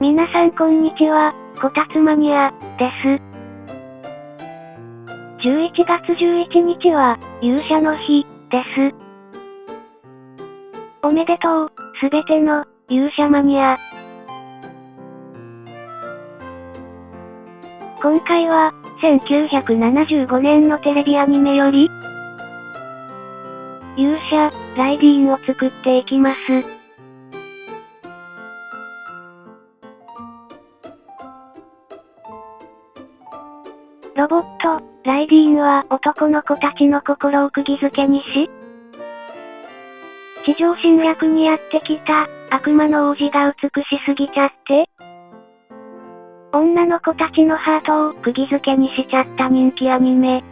皆さんこんにちは、こたつマニア、です。11月11日は、勇者の日、です。おめでとう、すべての、勇者マニア。今回は、1975年のテレビアニメより、勇者、ライディーンを作っていきます。ロボット、ライディーンは男の子たちの心を釘付けにし、地上侵略にやってきた、悪魔の王子が美しすぎちゃって、女の子たちのハートを釘付けにしちゃった人気アニメ。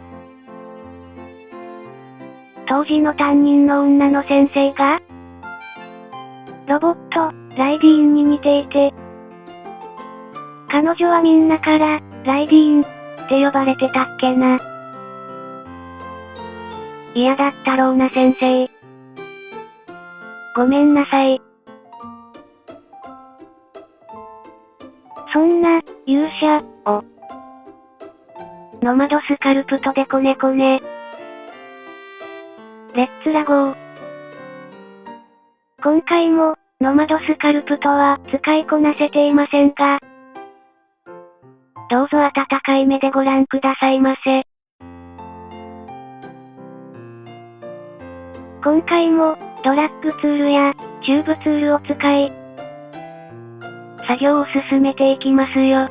当時の担任の女の先生が、ロボット、ライディーンに似ていて、彼女はみんなから、ライディーン、って呼ばれてたっけな。嫌だったろうな先生。ごめんなさい。そんな、勇者、を、ノマドスカルプトでコネコネ。レッツラゴー。今回も、ノマドスカルプトは使いこなせていませんが、どうぞ温かい目でご覧くださいませ。今回も、ドラッグツールや、チューブツールを使い、作業を進めていきますよ。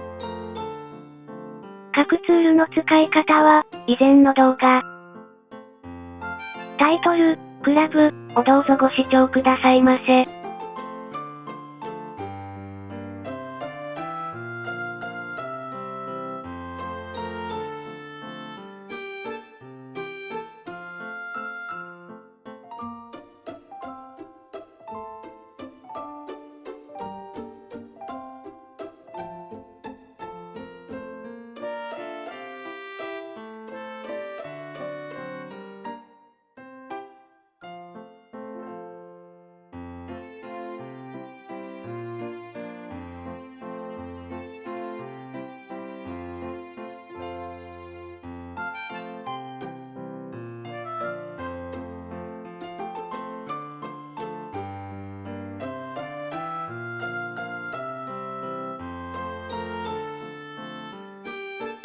各ツールの使い方は、以前の動画。タイトル、クラブ、をどうぞご視聴くださいませ。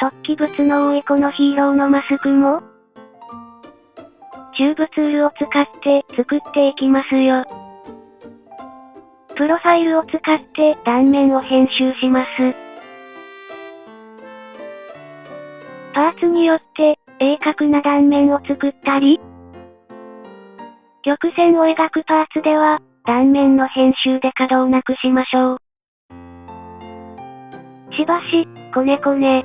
突起物の多いこのヒーローのマスクも、チューブツールを使って作っていきますよ。プロファイルを使って断面を編集します。パーツによって鋭角な断面を作ったり、曲線を描くパーツでは断面の編集で可動なくしましょう。しばし、こねこね。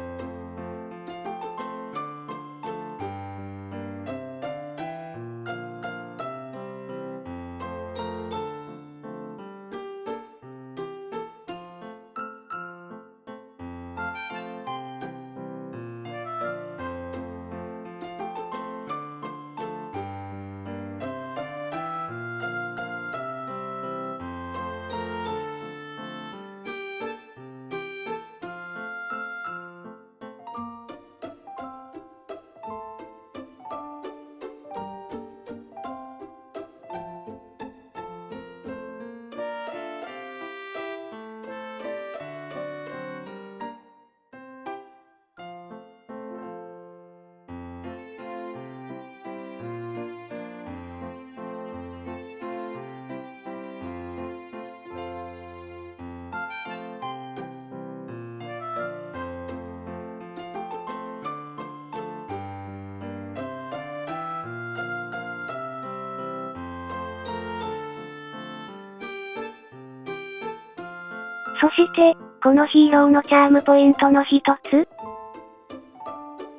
そして、このヒーローのチャームポイントの一つ。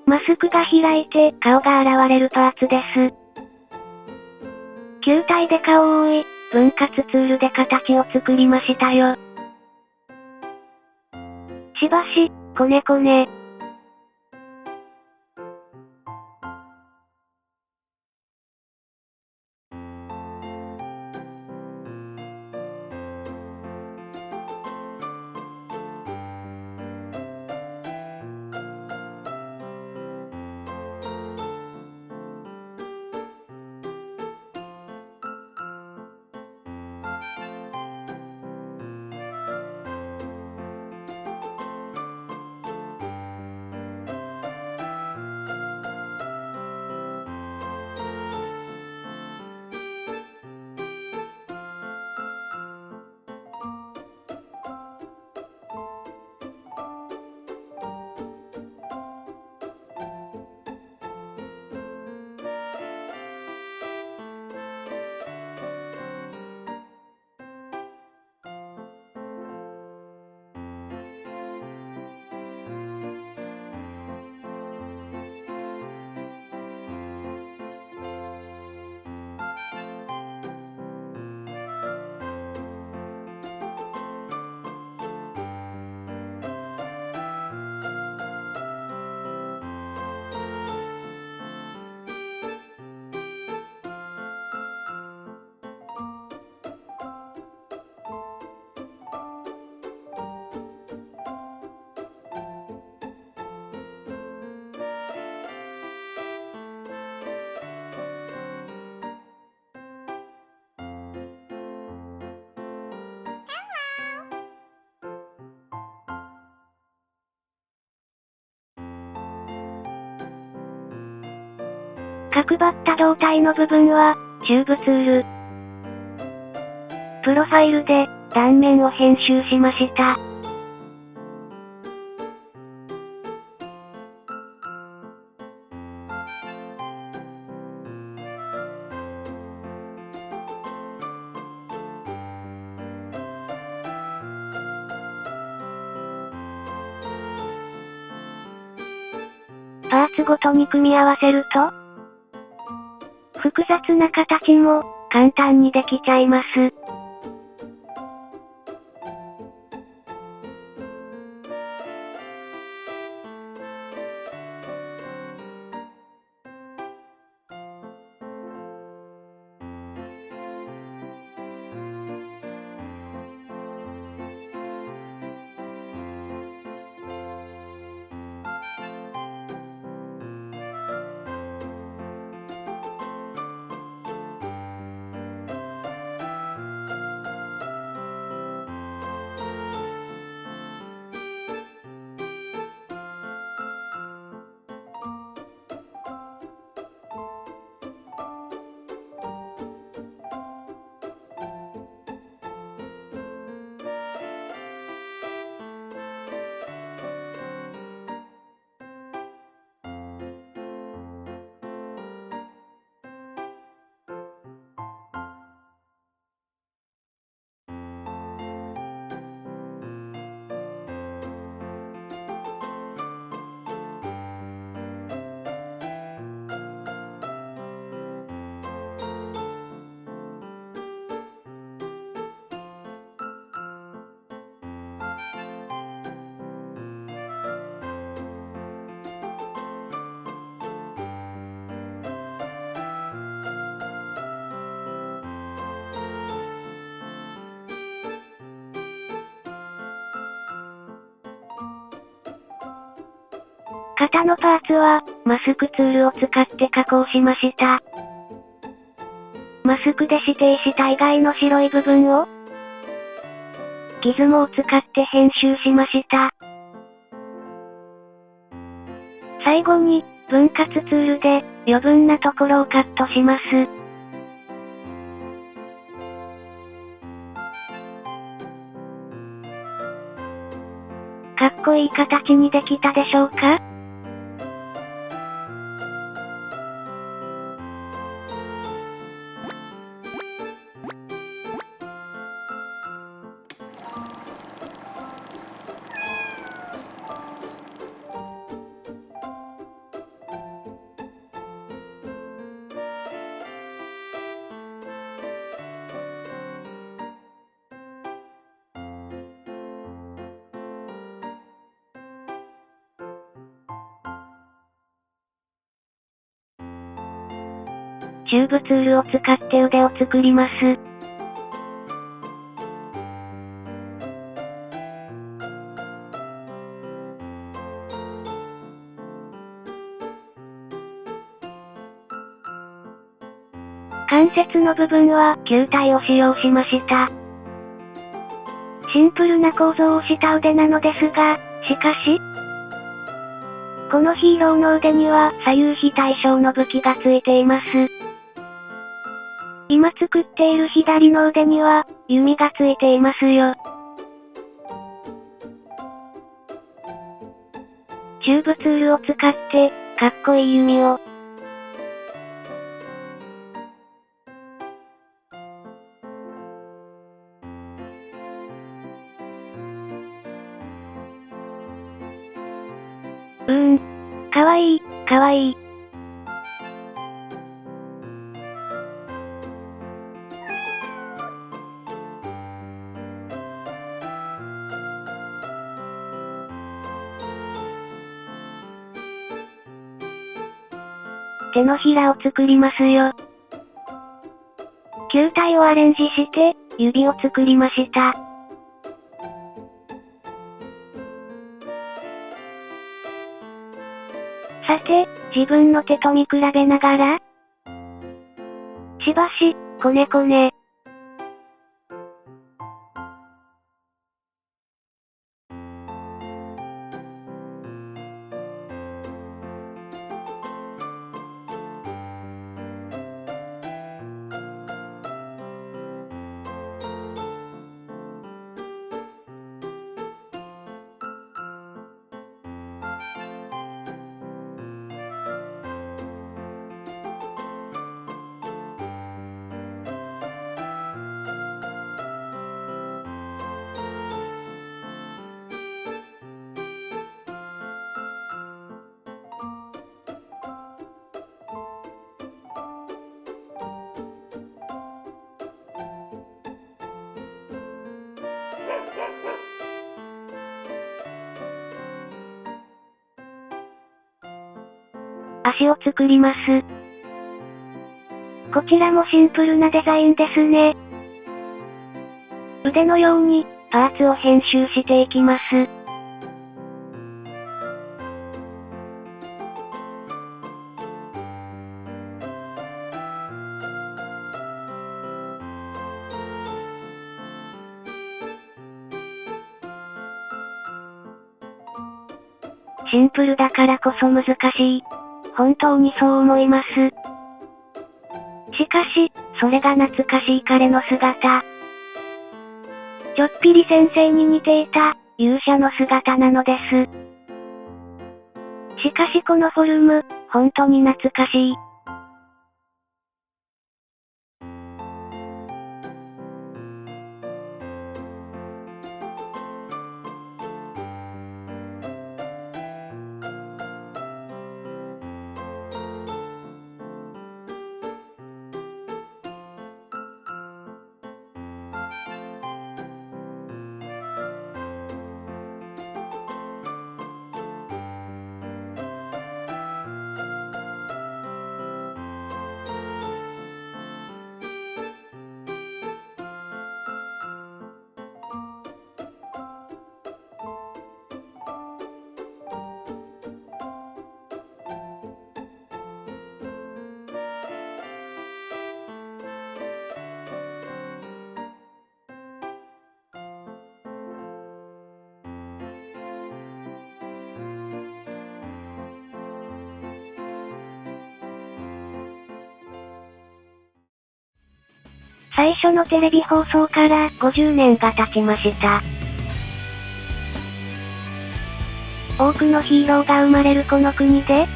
マスクが開いて顔が現れるパーツです。球体で顔を覆い、分割ツールで形を作りましたよ。しばし、こねこね。角張った胴体の部分は、チューブツール。プロファイルで、断面を編集しました。パーツごとに組み合わせると、複雑な形も、簡単にできちゃいます。型のパーツは、マスクツールを使って加工しました。マスクで指定した以外の白い部分を、ギズモを使って編集しました。最後に、分割ツールで、余分なところをカットします。かっこいい形にできたでしょうか？チューブツールを使って腕を作ります。関節の部分は球体を使用しました。シンプルな構造をした腕なのですが、しかし、このヒーローの腕には左右非対称の武器がついています。今作っている左の腕には、弓がついていますよ。チューブツールを使って、かっこいい弓を。かわいい、かわいい。手のひらを作りますよ。球体をアレンジして、指を作りました。さて、自分の手と見比べながら、しばし、こねこね。足を作ります。こちらもシンプルなデザインですね。腕のように、パーツを編集していきます。シンプルだからこそ難しい。本当にそう思います。しかし、それが懐かしい彼の姿。ちょっぴり先生に似ていた、勇者の姿なのです。しかしこのフォルム、本当に懐かしい。最初のテレビ放送から50年が経ちました。多くのヒーローが生まれるこの国で、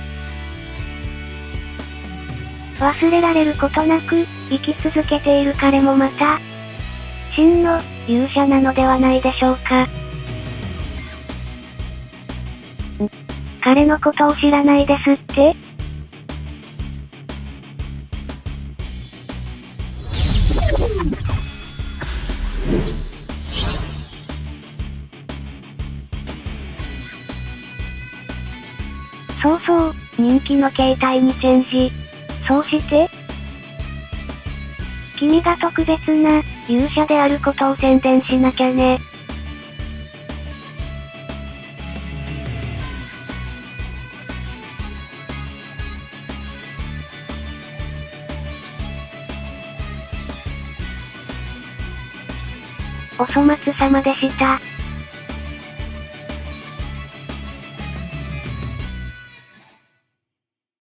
忘れられることなく、生き続けている彼もまた、真の勇者なのではないでしょうか。彼のことを知らないですって？そうそう、人気の携帯にチェンジ。そうして、君が特別な勇者であることを宣伝しなきゃね。お粗末様でした。